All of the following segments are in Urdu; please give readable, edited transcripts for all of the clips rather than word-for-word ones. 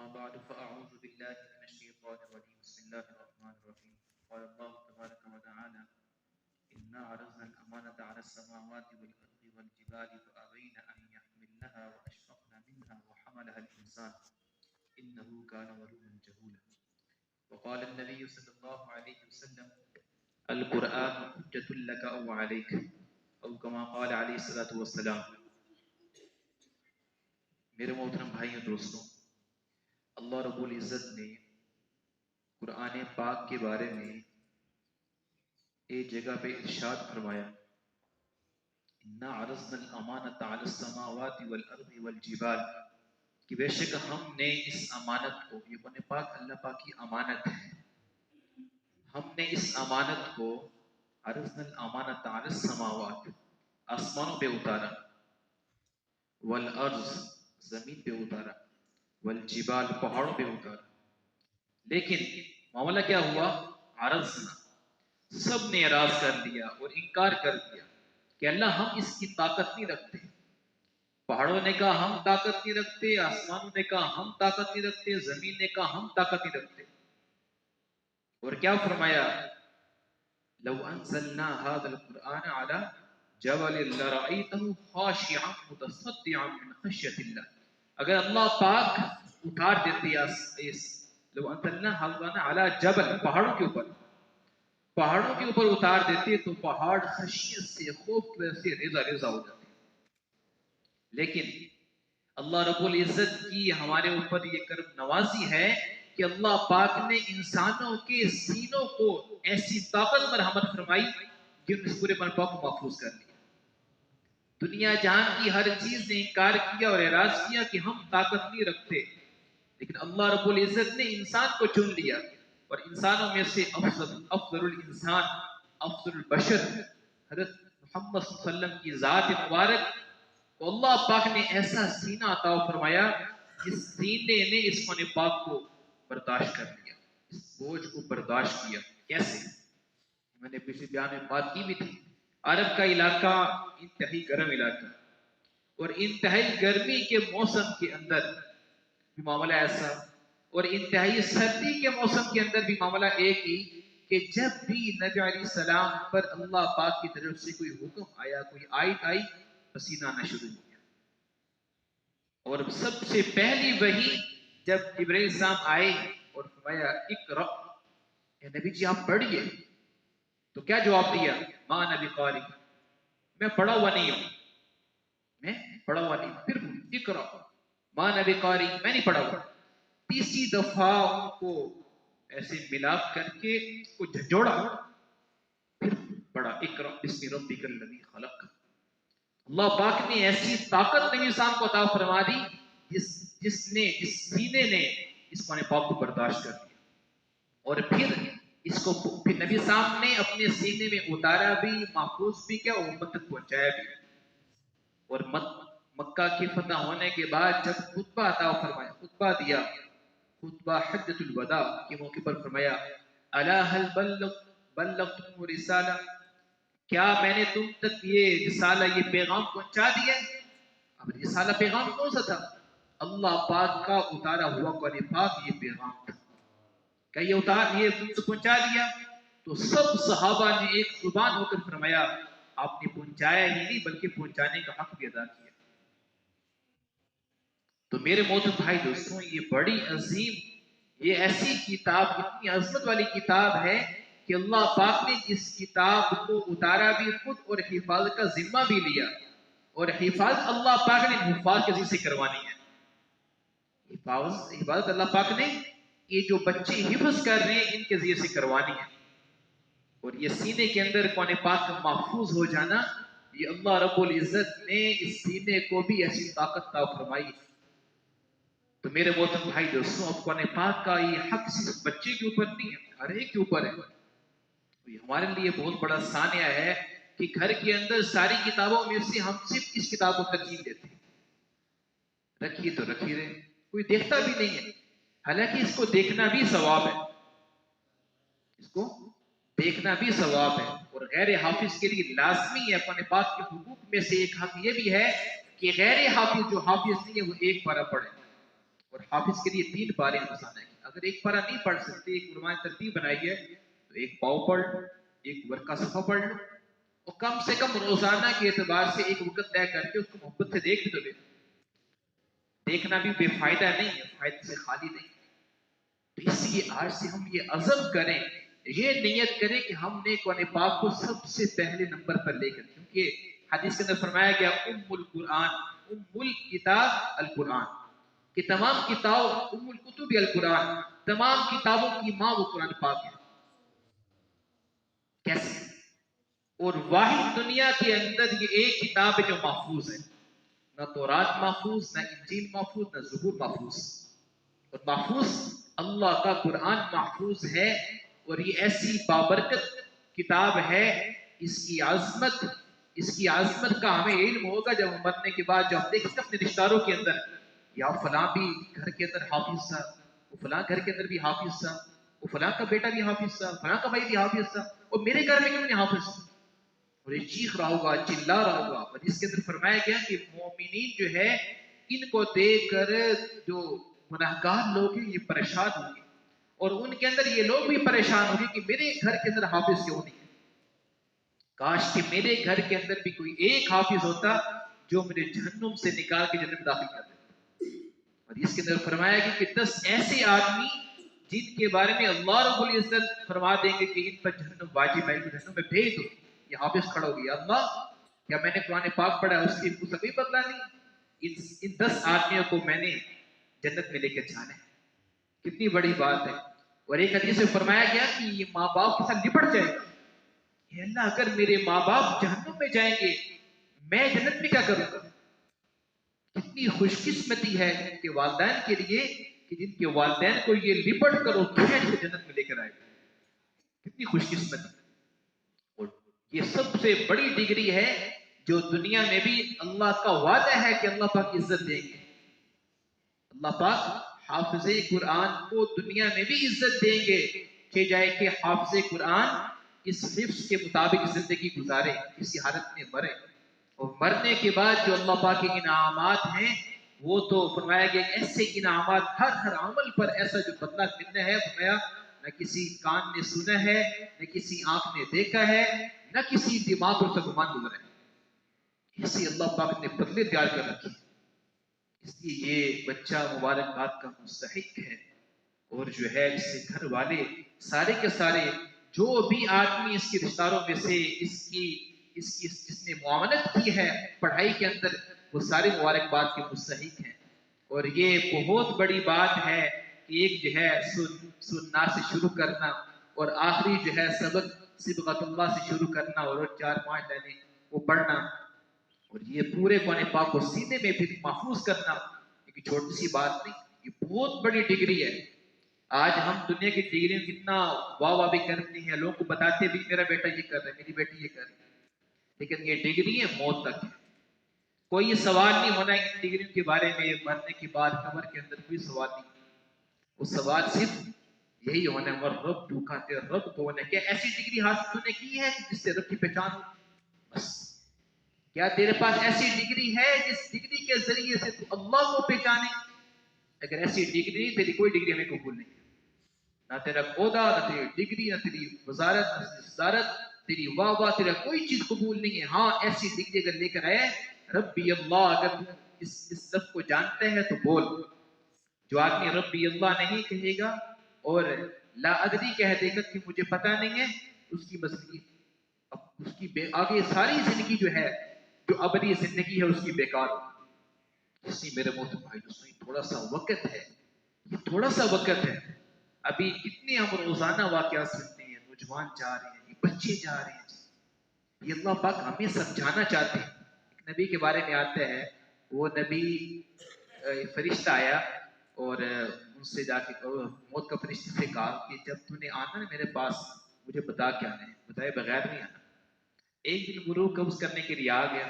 أما بعد فأعوذ بالله من الشيطان الرجيم بسم الله الرحمن الرحيم قال الله تبارك وتعالى إنا عرضنا الأمانة على السماوات والأرض والجبال فأبين أن يحملنها وأشفقن منها وحملها الإنسان إنه كان ظلوما جهولا وقال النبي صلى الله عليه وسلم القرآن حجة لك أو عليك أو كما قال عليه الصلاة والسلام. میرے محترم بھائیوں دوستوں، اللہ رب العزت نے قرآن پاک کے بارے میں ایک جگہ پہ ارشاد فرمایا اِنَّا عَرَضْنَا الْأَمَانَةَ عَلَى السَّمَاوَاتِ وَالْأَرْضِ وَالْجِبَالِ کہ بے شک ہم نے اس امانت کو، یہ قرآن پاک اللہ پاک کی امانت ہے، ہم نے اس امانت کو عرضنا الامانۃ علی السماوات آسمانوں پہ اتارا، والارض زمین پہ اتارا، والجبال پہاڑوں پہ اتارا، لیکن معاملہ کیا ہوا؟ عرضنا، سب نے اعراض کر دیا اور انکار کر دیا کہ اللہ ہم اس کی طاقت نہیں رکھتے۔ پہاڑوں نے کہا ہم طاقت نہیں رکھتے، آسمانوں نے کہا ہم طاقت نہیں رکھتے، زمین نے کہا ہم طاقت نہیں رکھتے۔ اور کیا فرمایا؟ لو انزلنا هذا القرآن على جبل لرأيته خاشعا متصدعا من خشية الله، اگر اللہ پاک اتار دیتے لو انزلنا هذا القرآن على جبل، پہاڑوں کے اوپر اتار دیتے تو پہاڑ خشیت سے، خوف کی وجہ سے ریزہ ریزہ ہو جاتے۔ لیکن اللہ رب العزت کی ہمارے اوپر یہ کرم نوازی ہے کہ اللہ پاک نے انسانوں کے سینوں کو ایسی طاقت مرحمت فرمائی کہ انہوں نے اس پورے قرآن پاک کو محفوظ کر لیا۔ دنیا جہان کی ہر چیز نے انکار کیا اور اعراض کیا کہ ہم طاقت نہیں رکھتے، لیکن اللہ رب العزت نے انسان کو چن لیا، اور انسانوں میں سے افضل الانسان، افضل البشر حضرت محمد صلی اللہ علیہ وسلم کی ذات مبارک کو اللہ پاک نے ایسا سینہ عطا فرمایا جس سینے نے اس قرآن پاک کو برداشت کر لیا، اس بوجھ کو برداشت کیا۔ کیسے؟ میں نے پچھلے بیان میں بات کی بھی تھی، عرب کا علاقہ انتہائی گرم علاقہ، اور انتہائی گرمی کے موسم کے اندر بھی معاملہ ایسا، اور انتہائی سردی کے موسم کے اندر بھی معاملہ ایک ہی کہ جب بھی نبی علیہ السلام پر اللہ پاک کی طرف سے کوئی حکم آیا، کوئی آیت آئی، پسینہ آنا شروع ہو گیا۔ اور سب سے پہلی وحی جب جبرائیل السلام آئے اور فرمایا اقرأ، اے نبی جی آپ پڑھیے، تو کیا جواب دیا؟ ما نبی قاری، میں پڑھا ہوا نہیں ہوں، میں پڑھا ہوا نہیں ہوں۔ پھر اقرأ ما نبی قاری، میں نہیں پڑھا ہوا۔ تیسری دفعہ ان کو ایسے ملاپ کر کے کو جھنجھوڑا، پھر پڑھا اقرأ بسم ربک الذی خلق۔ اللہ پاک نے ایسی طاقت نبی صاحب کو عطا فرما دی جس سینے نے اس قرآن پاک کو برداشت کر لیا، اور پھر اس کو پھر نبی صاحب نے اپنے سینے میں اتارا بھی، محفوظ بھی کیا، امت تک پہنچایا بھی۔ اور مکہ کی فتح ہونے کے بعد جب خطبہ عطا فرمایا، خطبہ دیا، خطبہ حجۃ الوداع کے موقع پر فرمایا الا هل بلغتم رسالہ، کیا میں نے تم تک یہ رسالہ، یہ پیغام پہنچا دیا؟ اب رسالہ پیغام کون سا تھا؟ اللہ پاک کا اتارا ہوا قرآن پاک یہ پیغام تھا۔ کیا یہ تم تک پہنچا دیا؟ تو سب صحابہ نے ایک زبان ہو کر فرمایا آپ نے پہنچایا ہی نہیں بلکہ پہنچانے کا حق بھی ادا کیا۔ تو میرے محترم بھائی دوستوں، یہ بڑی عظیم، یہ ایسی کتاب، اتنی عظمت والی کتاب ہے کہ اللہ پاک نے اس کتاب کو اتارا بھی خود اور حفاظت کا ذمہ بھی لیا، اور حفاظت اللہ پاک نے حفاظ کے ذریعے سے کروانی ہے۔ حفاظت اللہ پاک نے یہ جو بچے حفظ کر رہے ہیں ان کے ذریعے سے کروانی ہے، اور یہ سینے کے اندر قرآن پاک کا محفوظ ہو جانا، یہ اللہ رب العزت نے اس سینے کو بھی ایسی طاقت عطا فرمائی ہے۔ تو میرے محترم بھائی دوستوں، اب قرآن پاک کا یہ حق صرف بچے کے اوپر نہیں ہے، ہر ایک کے اوپر ہے۔ تو یہ ہمارے لیے بہت بڑا سانیہ ہے کہ گھر کے اندر ساری کتابوں میں سے ہم صرف اس کتاب کو ترجیح دیتے ہیں، رکھیے تو رکھی رہے، کوئی دیکھتا بھی نہیں ہے، حالانکہ اس کو دیکھنا بھی ثواب ہے، اس کو دیکھنا بھی ثواب ہے، اور غیر حافظ کے لیے لازمی ہے۔ قرآن پاک کے حقوق میں سے ایک حق یہ بھی ہے کہ غیر حافظ جو حافظ نہیں ہے وہ ایک پارہ پڑھے، اور حافظ کے لیے 3 پارے روزانہ کی. اگر ایک پارہ نہیں پڑھ سکتے، ایک علماء نے ترتیب بنائی ہے تو ایک پاؤ پڑھ لو، ایک ورقہ صفحہ پڑھ لو، اور کم سے کم روزانہ کے اعتبار سے ایک وقت طے کر کے اس کو محبت سے دیکھ بھی تو لے. دیکھنا بھی بے فائدہ نہیں ہے، فائدے سے خالی نہیں. تو اس لیے آج سے ہم یہ عزم کریں، یہ نیت کریں کہ ہم نے قرآن پاک کو سب سے پہلے نمبر پر لے کر، کیونکہ حدیث کے اندر فرمایا گیا ام القرآن، ام الکتاب القرآن، کہ تمام کتاب، ام الکتب القرآن، تمام کتابوں کی ماں وہ قرآن پاک ہے. کیسے؟ اور واحد دنیا کے اندر یہ ایک کتاب ہے جو محفوظ ہے. نہ تورات محفوظ، نہ انجیل محفوظ، نہ زبور محفوظ. اور محفوظ اللہ کا قرآن محفوظ ہے. اور یہ ایسی بابرکت کتاب ہے، اس کی عظمت کا ہمیں علم ہوگا جب ہم مرنے کے بعد. جب ہم دیکھیں اپنے رشتہ داروں کے اندر، یا فلاں بھی گھر کے اندر حافظ تھا، وہ فلاں گھر کے اندر بھی حافظ تھا، وہ فلاں کا بیٹا بھی حافظ تھا، فلاں کا بھائی بھی حافظ تھا، اور میرے گھر میں کیوں نہیں حافظ تھا؟ اور یہ چیخ رہا ہوگا، چلا رہا ہوگا. اور اس کے اندر فرمایا گیا کہ مومنین جو ہے ان کو دیکھ کر جو گناہگار لوگ ہیں یہ پریشان ہوں گے، اور ان کے اندر یہ لوگ بھی پریشان ہوں گے کہ میرے گھر کے اندر حافظ کیوں نہیں ہے. کاش کہ میرے گھر کے اندر بھی کوئی ایک حافظ ہوتا جو مجھے جہنم سے نکال کے جنت میں داخل کر دیتا. اور اس کے اندر فرمایا گیا کہ 10 ایسے آدمی جن کے بارے میں اللہ رب العزت فرما دیں گے کہ ان پر جہنم واجب ہے، جہنم میں بھیج دو. یہ حافظ کھڑا ہو گیا، اللہ کیا میں نے قرآن پاک پڑھا اس کی کوئی بدلہ نہیں، ان 10 آدمیوں کو میں نے جنت میں لے کے جانا ہے. کتنی بڑی بات ہے. اور ایک حدیث میں فرمایا گیا کہ یہ ماں باپ کے ساتھ لپٹ جائے گا. اے اللہ اگر میرے ماں باپ جہنم میں جائیں گے میں جنت میں کیا کروں گا؟ کتنی خوش قسمتی ہے کہ والدین کے لیے کہ جن کے والدین کو یہ لپٹ کر اور کھینچ کے جنت میں لے کر آئے. کتنی خوش قسمتی. اور یہ سب سے بڑی ڈگری ہے جو دنیا میں بھی اللہ کا وعدہ ہے کہ اللہ پاک عزت دیں گے. اللہ پاک حافظ قرآن کو دنیا میں بھی عزت دیں گے کہ جائے کہ حافظ قرآن اس حفظ کے مطابق زندگی گزارے، کسی حالت میں مرے، اور مرنے کے بعد جو اللہ پاک کے انعامات ہیں وہ تو فرمایا گیا ایسے انعامات ہر عمل پر ایسا جو بدلہ ملنا ہے، فرمایا نہ کسی کان نے سنا ہے، نہ کسی آنکھ نے دیکھا ہے، نہ کسی دماغ پر سے گمان گزرا ہے. اسی اللہ پاک نے بدلے تیار کر رکھے. اس لیے یہ بچہ مبارکباد کا مستحق ہے. اور جو ہے اس سے گھر والے سارے کے سارے جو بھی آدمی اس کے رشتہ داروں میں سے جس نے معاونت کی ہے پڑھائی کے اندر، وہ سارے مبارکباد کے مستحق ہیں. اور یہ بہت بڑی بات ہے کہ ایک جو ہے سننا سے شروع کرنا، اور آخری جو ہے سبق صبغت اللہ سے شروع کرنا، اور 4-5 لائنیں وہ پڑھنا، اور یہ پورے قرآن پاک کو سینے میں پھر محفوظ کرنا. ایک چھوٹی سی بات نہیں، یہ بہت بڑی ڈگری ہے. آج ہم دنیا کی ڈگریوں کتنا واہ واہ بھی کرتے ہیں، لوگوں کو بتاتے بھی میرا بیٹا یہ کر رہا ہے، میری بیٹی یہ کر رہی ہے، لیکن یہ ڈگری ہے موت تک ہے. کوئی سوال نہیں ہونا ان ڈگریوں کے بارے میں مرنے کے بعد قبر کے اندر، کوئی سوال نہیں. وہ سوال صرف یہی ہونا ہے، رب ڈھوکا تیرا رب کون ہے. کیا ایسی ڈگری حاصل تو نے کی ہے جس سے رب کی پہچان ہو؟ بس. کیا تیرے پاس ایسی ڈگری ہے جس ڈگری کے ذریعے سے تو اللہ کو پہچانے؟ اگر ایسی ڈگری، تیری کوئی ڈگری ہمیں قبول نہیں. نہ تیرا عہدہ، نہ تیری ڈگری، نہ تیری وزارت، نہ صدارت، تیری واہ واہ، تیرا کوئی چیز قبول نہیں ہے. ہاں ایسی ڈگری اگر لے کر آئے ربی اللہ، اگر تم اس لفظ کو جانتے ہیں تو بول. جو آدمی ربی اللہ نہیں کہے گا اور لا ادری کہہ دے گا کہ مجھے پتہ نہیں ہے، اس کی مسئلہ اس کی آگے ساری زندگی جو ہے، جو ابدی زندگی ہے اس کی بیکار. اس لیے میرے محترم بھائی دوستوں، یہ تھوڑا سا وقت ہے، یہ تھوڑا سا وقت ہے. ابھی کتنے ہم روزانہ واقعات سنتے ہیں، نوجوان جا رہے ہیں، بچے جا رہے ہیں. یہ اللہ پاک ہمیں سمجھانا چاہتے ہیں. ایک نبی کے بارے میں آتا ہے، وہ نبی فرشتہ آیا اور ان سے جا کے موت کا فرشتے سے کہا کہ جب تو نے آنا نا میرے پاس مجھے بتا کے آنا ہے، بتائے بغیر نہیں آنا. ایک دن وہ روح قبض کرنے کے لیے آ گیا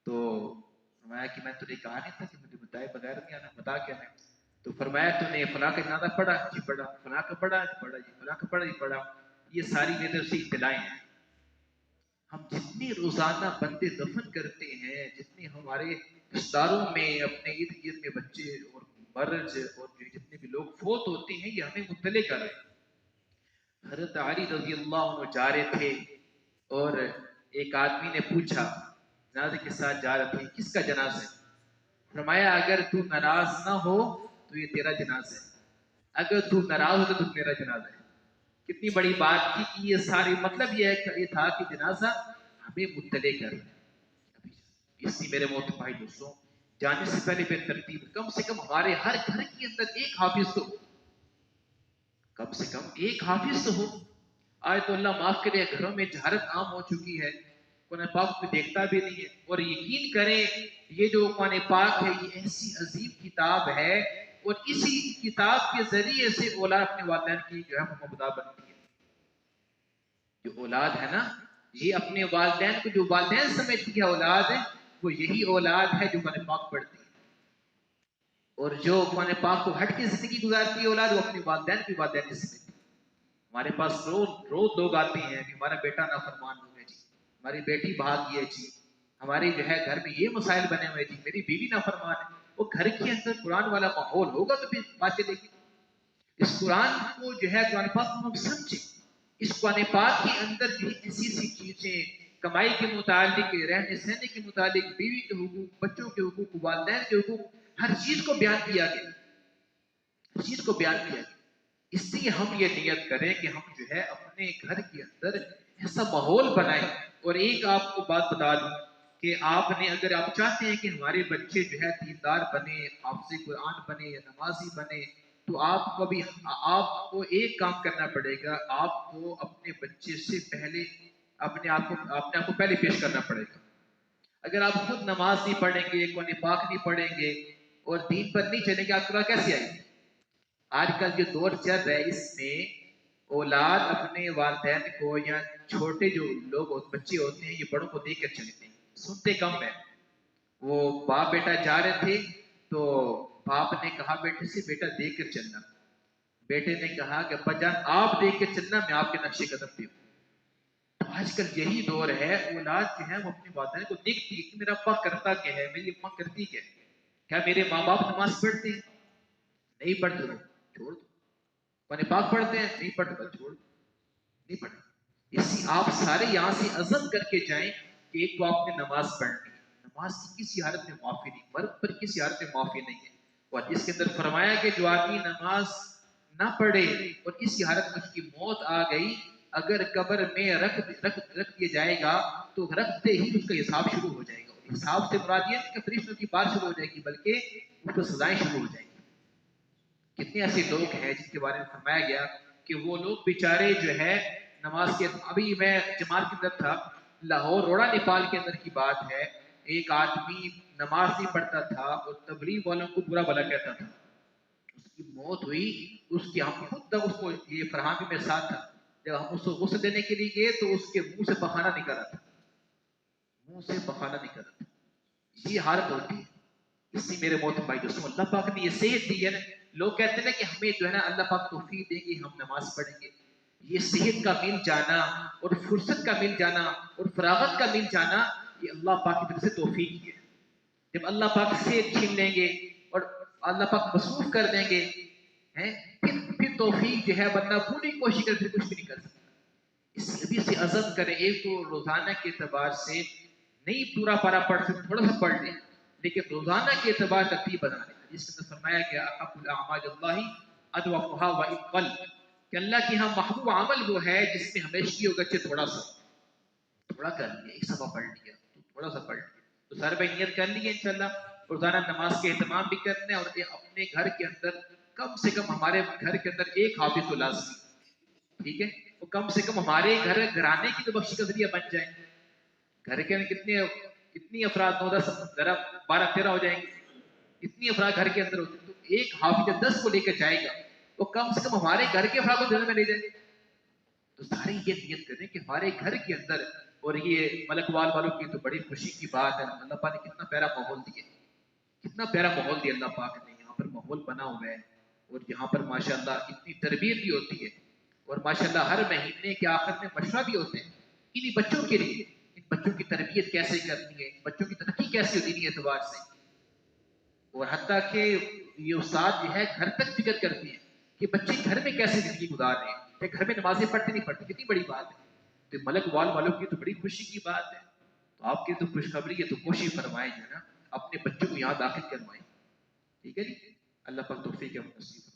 تو فرمایا کہ میں تجھے کہا نہیں تھا کہ مجھے بتائے بغیر نہیں آنا، بتا کے آنا. تو فرمایا تو نے فلاں کا جنازہ پڑھا؟ جی پڑھا. فلاں کا پڑھا؟ جی پڑھا. جی فلاں کا پڑھا؟ جی پڑھا. یہ ساری میرے سے اطلاعیں ہیں. ہم جتنے روزانہ بندے دفن کرتے ہیں، جتنے ہمارے رشتہ داروں میں، اپنے ارد گرد میں بچے اور مرج اور جو جتنے بھی لوگ فوت ہوتے ہیں یہ ہمیں مطلع کر رہے ہیں۔ حضرت علی رضی اللہ عنہ جا رہے تھے اور ایک آدمی نے پوچھا، جنازے کے ساتھ جا رہے تھے، کس کا جنازہ ہے؟ فرمایا اگر تو ناراض نہ ہو تو یہ تیرا جنازہ ہے، اگر تو ناراض ہو تو میرا جنازہ ہے۔ کتنی بڑی بات تھی کہ یہ ساری مطلب یہ تھا کہ جنازہ ہمیں مطلع کر رہا ہے۔ اس لیے میرے محترم بھائی دوستوں، جانے سے پہلے بے ترتیب کم سے کم ہمارے ہر گھر کے اندر ایک حافظ تو ہو، کم سے کم ایک حافظ تو ہو۔ آج تو اللہ معاف کرے گھروں میں جہالت عام ہو چکی ہے، قرآن پاک کو دیکھتا بھی نہیں ہے۔ اور یقین کریں یہ جو قرآن پاک ہے یہ ایسی عظیم کتاب ہے، اور اسی کتاب کے ذریعے سے اولاد اپنے والدین کی جو ہے ممتاز بنتی ہے۔ جو اولاد ہے نا، یہ اپنے والدین کو، جو والدین سمجھتی ہے اولاد ہے، وہ یہی اولاد ہے جو قرآن پاک پڑھتی ہے۔ اور جو قرآن پاک کو ہٹ کے زندگی گزارتی ہے اولاد، وہ اپنے والدین کی والدین کی سمجھتی ہے۔ ہمارے پاس روز لوگ آتے ہیں کہ ہمارا بیٹا نافرمان ہو گیا جی، ہماری بیٹی بھاگ گئی جی، ہمارے جو ہے گھر میں یہ مسائل بنے ہوئے جی، میری بیوی نافرمان ہے۔ وہ گھر کے اندر قرآن والا ماحول ہوگا تو پھر بات چلے گی۔ اس قرآن کو جو ہے قرآن پاک کو ہم سمجھیں، اس قرآن پاک کے اندر جو ایسی ایسی چیزیں کمائی کے متعلق، رہنے سہنے کے متعلق، بیوی کے حقوق، بچوں کے حقوق، والدین کے حقوق، ہر چیز کو بیان کیا گیا، ہر چیز کو بیان کیا گیا۔ اس لیے ہم یہ نیت کریں کہ ہم جو ہے اپنے گھر کے اندر ایسا ماحول بنائیں۔ اور ایک آپ کو بات بتا دوں کہ آپ نے، اگر آپ چاہتے ہیں کہ ہمارے بچے جو ہے دیندار بنے، حافظ قرآن بنے یا نمازی بنے، تو آپ کو ایک کام کرنا پڑے گا، آپ کو اپنے بچے سے پہلے اپنے آپ کو پہلے پیش کرنا پڑے گا۔ اگر آپ خود نماز نہیں پڑھیں گے، قرآن پاک نہیں پڑھیں گے اور دین پر نہیں چلیں گے، آپ کو کیسے آئے گی؟ آج کل جو دور چل رہا ہے اس میں اولاد اپنے والدین کو، یا چھوٹے جو لوگ بچے ہوتے ہیں، یہ بڑوں کو دیکھ کر چلتے ہیں، سنتے کم ہے۔ وہ باپ بیٹا جا رہے تھے تو باپ نے کہا بیٹے سے، بیٹا دیکھ کر چلنا۔ بیٹے نے کہا کہ ابا جان آپ دیکھ کر چلنا، میں آپ کے نقشے قدم پہ ہوں۔ تو آج کل یہی دور ہے، اولاد جو ہے وہ اپنے والدین کو دیکھتی ہے کہ میرا ابا کرتا کیا ہے، میری اماں کرتی کیا ہے، کیا میرے ماں باپ نماز پڑھتے ہیں؟ نہیں پڑھتے، چھوڑ دو۔ قرآن پاک پڑھتے ہیں؟ نہیں پڑھتے، چھوڑ دو، نہیں پڑھتے۔ اسی آپ سارے یہاں سے عزم کر کے جائیں کہ ایک تو آپ نے نماز پڑھنی ہے، نماز کی کسی حالت میں معافی نہیں، مرد پر کسی حالت میں معافی نہیں ہے۔ اور جس کے اندر فرمایا کہ جو آدمی نماز نہ پڑھے اور کسی حالت میں اس کی موت آ گئی، اگر قبر میں رکھ دیا جائے گا تو رکھتے ہی اس کا حساب شروع ہو جائے گا۔ حساب سے مراد یہ نہیں کہ فرشتوں کی بات شروع ہو جائے گی، بلکہ اس کو سزائیں شروع ہو جائیں گی۔ کتنے ایسے لوگ ہیں جن کے بارے میں فرمایا گیا کہ وہ لوگ بیچارے جو ہے نماز کے، ابھی میں جماعت کے اندر تھا، لاہور روڑا نیپال کے اندر کی بات ہے، ایک آدمی نماز نہیں پڑھتا تھا اور تبلیغ والوں کو برا بھلا کہتا تھا۔ اس کی موت ہوئی، اس کی ہم خود تک اس کو، یہ فرحان بھی میرے ساتھ تھا، جب ہم اس کو غسل دینے کے لیے گئے تو اس کے منہ سے پخانہ نکل رہا تھا، منہ سے پخانہ نکل رہا تھا۔ یہ حالت ہوتی ہے۔ اس لیے میرے محترم بھائی دوستوں، اللہ پاک نے یہ صحت دی ہے نا، لوگ کہتے ہیں نا کہ ہمیں جو ہے نا اللہ پاک توفیق دیں گے ہم نماز پڑھیں گے۔ یہ صحت کا مل جانا اور فرصت کا مل جانا اور فراغت کا مل جانا، یہ اللہ پاک کی طرف سے توفیق ہے۔ جب اللہ پاک صحت چھین لیں گے اور اللہ پاک مصروف کر دیں گے، پھر توفیق جو ہے بندہ پوری کوشش کر پھر کچھ بھی نہیں کر سکتا۔ اس ابھی سے عزم کریں، ایک تو روزانہ کے اعتبار سے نہیں پورا پارا پڑھ سکتے، تھوڑا سا پڑھ لیں، لیکن روزانہ کے اعتبار ترتیب بنا لیں، جس کے اندر فرمایا گیا احب الاعمال اللہ ادومها وان قل، کہ اللہ کی ہاں محبوب عمل وہ ہے جس میں ہمیشگی ہو، گچے تھوڑا سا، تھوڑا کر لیا، ایک صفحہ پڑھ لیا تو تھوڑا سا پڑھ لیا، تو سارے بھائی نیت کر لیے انشاءاللہ روزانہ نماز کے اہتمام بھی کرنے، اور اپنے گھر کے اندر کم سے کم، ہمارے گھر کے اندر ایک حافظ تو لازمی، ٹھیک ہے، وہ کم سے کم ہمارے گھرانے کی تو بخشش کا ذریعہ بن جائیں۔ گھر کے اندر کتنی افراد، 9 10 ذرا 12 13 ہو جائیں گے، اتنی افراد گھر کے اندر ہوتے ہیں، تو ایک حافظ جب 10 کو لے کے جائے گا وہ کم سے کم ہمارے گھر کے افراد کو جنت میں لے جائیں گے۔ تو سارے یہ نیت کریں کہ ہمارے گھر کے اندر، اور یہ ملک وال والوں کی تو بڑی خوشی کی بات ہے، اللہ پاک نے کتنا پیارا ماحول دیا، کتنا پیارا ماحول دیا اللہ پاک نے، یہاں پر ماحول بنا ہوا ہے، اور یہاں پر ماشاءاللہ اتنی تربیت بھی ہوتی ہے، اور ماشاءاللہ ہر مہینے کے آخر میں مشورہ بھی ہوتے ہیں انہی بچوں کے لیے، ان بچوں کی تربیت کیسے کرنی ہے، بچوں کی ترقی کیسے ہو دینی اعتبار سے۔ اور حتیٰ کہ یہ استاد جو ہے گھر تک فکر کرتے ہیں کہ بچے گھر میں کیسے زندگی گزار رہے ہیں، کہ گھر میں نمازیں پڑھتے نہیں پڑھتے، کتنی بڑی بات ہے۔ تو ملک وال والوں کی تو بڑی خوشی کی بات ہے، تو آپ کی تو خوشخبری ہے، تو کوشش فرمائیں جو ہے نا اپنے بچوں کو یہاں داخل کروائیں، ٹھیک ہے جی۔ اللہ پاک توفیق نصیب